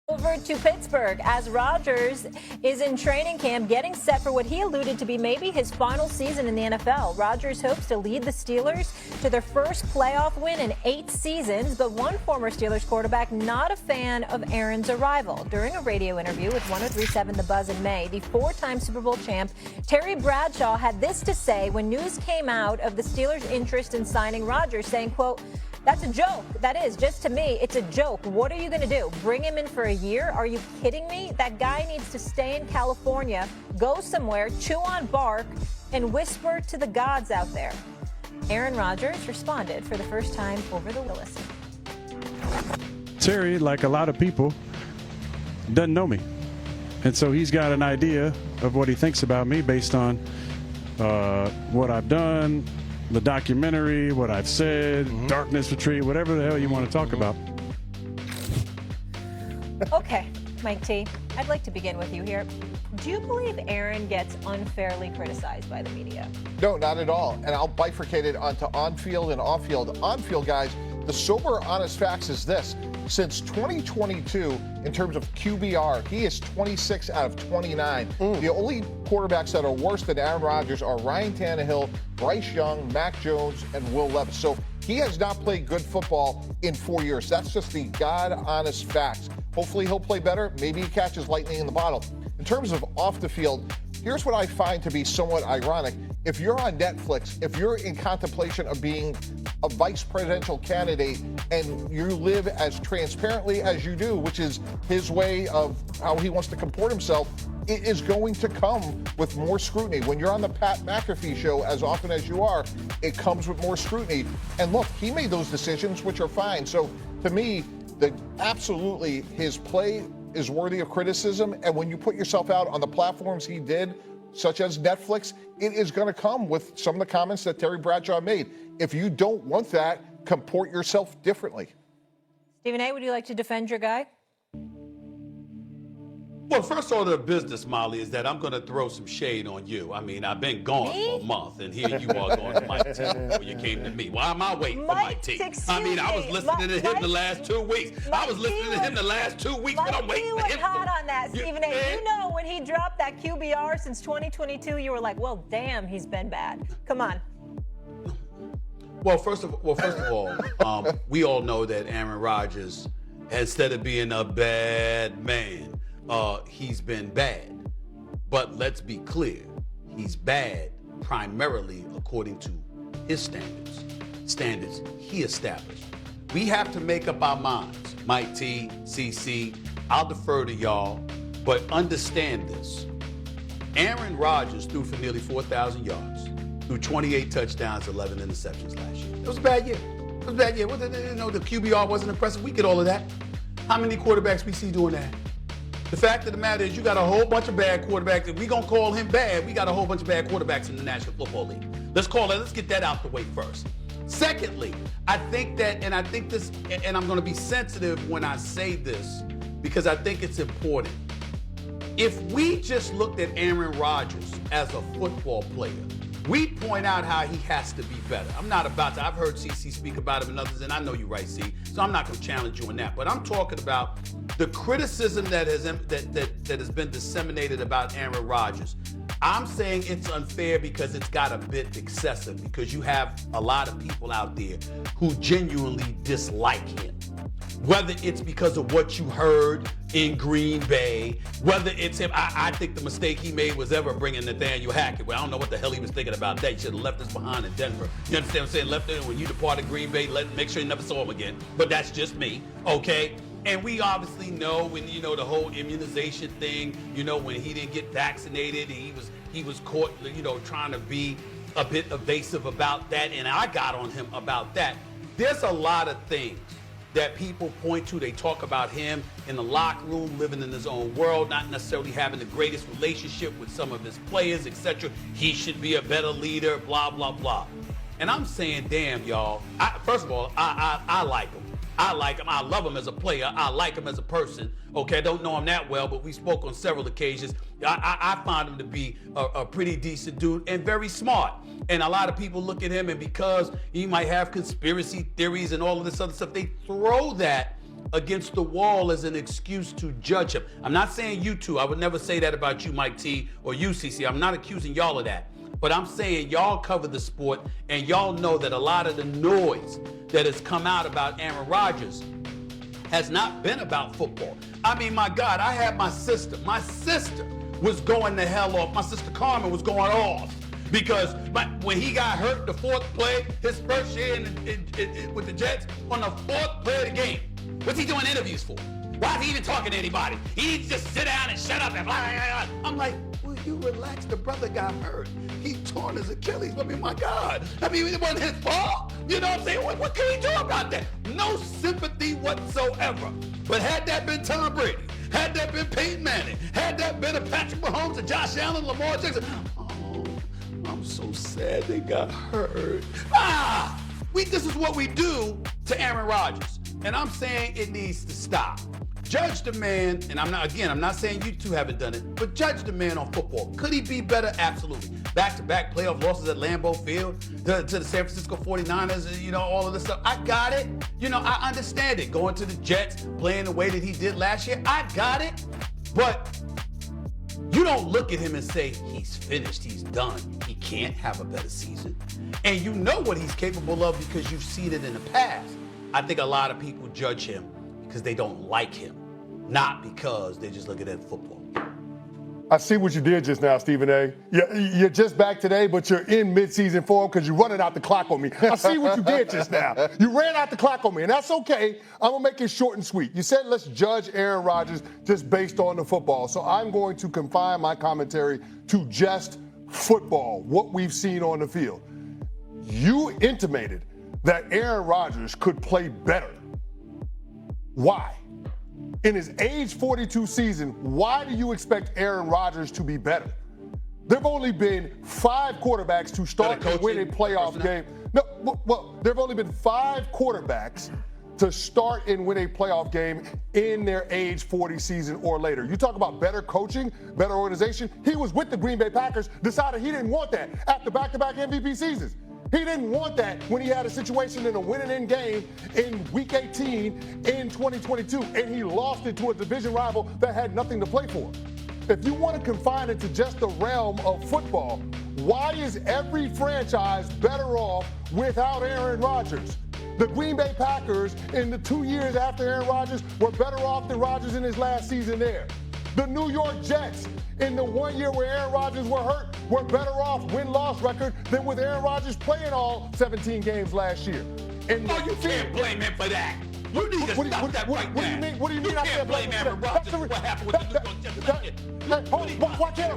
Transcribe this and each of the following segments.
Over to Pittsburgh as Rodgers is in training camp getting set for what he alluded to be maybe his final season in the NFL. Rodgers hopes to lead the Steelers to their first playoff win in 8 seasons, but one former Steelers quarterback not a fan of Aaron's arrival. During a radio interview with 103.7 The Buzz in May, the 4-time Super Bowl champ Terry Bradshaw had this to say when news came out of the Steelers' interest in signing Rodgers, saying, quote, "That's a joke. That is, just to me, it's a joke. What are you going to do? Bring him in for a year? Are you kidding me? That guy needs to stay in California, go somewhere, chew on bark, and whisper to the gods out there." Aaron Rodgers responded for the first time over the listen. Terry, like a lot of people, doesn't know me. And so he's got an idea of what he thinks about me based on what I've done, the documentary, what I've said, Darkness Retreat, whatever the hell you want to talk about. Okay, Mike T, I'd like to begin with you here. Do you believe Aaron gets unfairly criticized by the media? No, not at all. And I'll bifurcate it onto on-field and off-field. On-field, guys, the sober, honest facts is this. Since 2022, in terms of QBR, he is 26 out of 29. The only quarterbacks that are worse than Aaron Rodgers are Ryan Tannehill, Bryce Young, Mac Jones, and Will Levis. So he has not played good football in 4 years. That's just the God-honest facts. Hopefully he'll play better. Maybe he catches lightning in the bottle. In terms of off the field, here's what I find to be somewhat ironic. If you're on Netflix, if you're in contemplation of being a vice presidential candidate and you live as transparently as you do, which is his way of how he wants to comport himself, it is going to come with more scrutiny. When you're on the Pat McAfee show, as often as you are, it comes with more scrutiny. And look, he made those decisions, which are fine. So to me, absolutely his play is worthy of criticism. And when you put yourself out on the platforms he did, such as Netflix, it is going to come with some of the comments that Terry Bradshaw made. If you don't want that, comport yourself differently. Stephen A., would you like to defend your guy? Well, first order of business, Molly, is that I'm going to throw some shade on you. I mean, I've been gone for a month, and here you are going to Mike T before you came to me. Why am I waiting for Mike T? I mean, I was listening to him the last 2 weeks. I was listening to him the last 2 weeks, but I'm waiting for him. He was hot on that, Stephen A. You know, when he dropped that QBR since 2022, you were like, well, damn, he's been bad. Come on. Well, first of all, we all know that Aaron Rodgers, instead of being a bad man, he's been bad. But let's be clear, he's bad primarily according to his standards he established. We have to make up our minds. Mike T, CC, I'll defer to y'all, but understand this. Aaron Rodgers threw for nearly 4,000 yards, threw 28 touchdowns, 11 interceptions last year. It was a bad year. It was a bad year. The QBR wasn't impressive. We get all of that. How many quarterbacks we see doing that? The fact of the matter is you got a whole bunch of bad quarterbacks. If we're going to call him bad, we got a whole bunch of bad quarterbacks in the National Football League. Let's get that out the way first. Secondly, I think that, and I'm going to be sensitive when I say this because I think it's important. If we just looked at Aaron Rodgers as a football player, we'd point out how he has to be better. I've heard CC speak about him and others, and I know you're right, C, so I'm not going to challenge you on that. But I'm talking about the criticism that has been disseminated about Aaron Rodgers. I'm saying it's unfair because it's got a bit excessive because you have a lot of people out there who genuinely dislike him. Whether it's because of what you heard in Green Bay, whether it's him, I think the mistake he made was ever bringing Nathaniel Hackett. Well, I don't know what the hell he was thinking about that. He should have left us behind in Denver. You understand what I'm saying? Left it when you departed Green Bay, make sure you never saw him again. But that's just me, okay? And we obviously know when, the whole immunization thing, when he didn't get vaccinated, he was caught, trying to be a bit evasive about that. And I got on him about that. There's a lot of things that people point to. They talk about him in the locker room, living in his own world, not necessarily having the greatest relationship with some of his players, etc. He should be a better leader, blah, blah, blah. And I'm saying, damn, y'all. First of all, I like him. I like him. I love him as a player. I like him as a person. Okay, I don't know him that well, but we spoke on several occasions. I find him to be a pretty decent dude and very smart. And a lot of people look at him, and because he might have conspiracy theories and all of this other stuff, they throw that against the wall as an excuse to judge him. I'm not saying you two. I would never say that about you, Mike T, or you, CC. I'm not accusing y'all of that. But I'm saying y'all cover the sport, and y'all know that a lot of the noise that has come out about Aaron Rodgers has not been about football. I mean, my God, I had my sister. My sister was going the hell off. My sister Carmen was going off because when he got hurt the fourth play, his first year with the Jets, on the fourth play of the game, what's he doing interviews for? Why is he even talking to anybody? He needs to just sit down and shut up and blah, blah, blah. I'm like, will you relax? The brother got hurt. He torn his Achilles. I mean, my God. I mean, it wasn't his fault. You know what I'm saying? What can he do about that? No sympathy whatsoever. But had that been Tom Brady, had that been Peyton Manning, had that been a Patrick Mahomes, a Josh Allen, Lamar Jackson, oh, I'm so sad they got hurt. This is what we do to Aaron Rodgers. And I'm saying it needs to stop. Judge the man, and I'm not saying you two haven't done it, but judge the man on football. Could he be better? Absolutely. Back-to-back playoff losses at Lambeau Field to the San Francisco 49ers, all of this stuff. I got it. I understand it. Going to the Jets, playing the way that he did last year, I got it. But you don't look at him and say, he's finished, he's done. He can't have a better season. And you know what he's capable of because you've seen it in the past. I think a lot of people judge him because they don't like him, not because they're just looking at football. I see what you did just now, Stephen A. You're just back today, but you're in midseason form because you're running out the clock on me. I see what you did just now. You ran out the clock on me, and that's okay. I'm going to make it short and sweet. You said let's judge Aaron Rodgers just based on the football. So I'm going to confine my commentary to just football, what we've seen on the field. You intimated that Aaron Rodgers could play better. Why? In his age 42 season, why do you expect Aaron Rodgers to be better? There have only been 5 quarterbacks to start and win a playoff game. There have only been 5 quarterbacks to start and win a playoff game in their age 40 season or later. You talk about better coaching, better organization. He was with the Green Bay Packers, decided he didn't want that after back-to-back MVP seasons. He didn't want that when he had a situation in a winning game in Week 18 in 2022, and he lost it to a division rival that had nothing to play for. If you want to confine it to just the realm of football, why is every franchise better off without Aaron Rodgers? The Green Bay Packers in the 2 years after Aaron Rodgers were better off than Rodgers in his last season there. The New York Jets in the 1 year where Aaron Rodgers were hurt were better off win-loss record than with Aaron Rodgers playing all 17 games last year. And you can't blame him for that. You need to stop that right now. What do you mean I can't blame Aaron Rodgers? What happened with the New York Jets? Why can't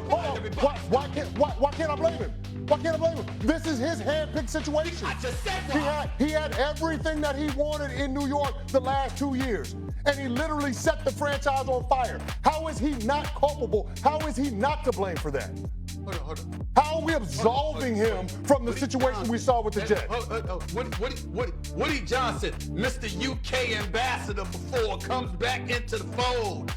I blame him? Why can't I blame him? This is his hand-picked situation. I just said that. He had everything that he wanted in New York the last 2 years. And he literally set the franchise on fire. How is he not culpable? How is he not to blame for that? Hold on. How are we absolving him from the situation we saw with the Jets? Woody Johnson, Mr. UK ambassador before, comes back into the fold.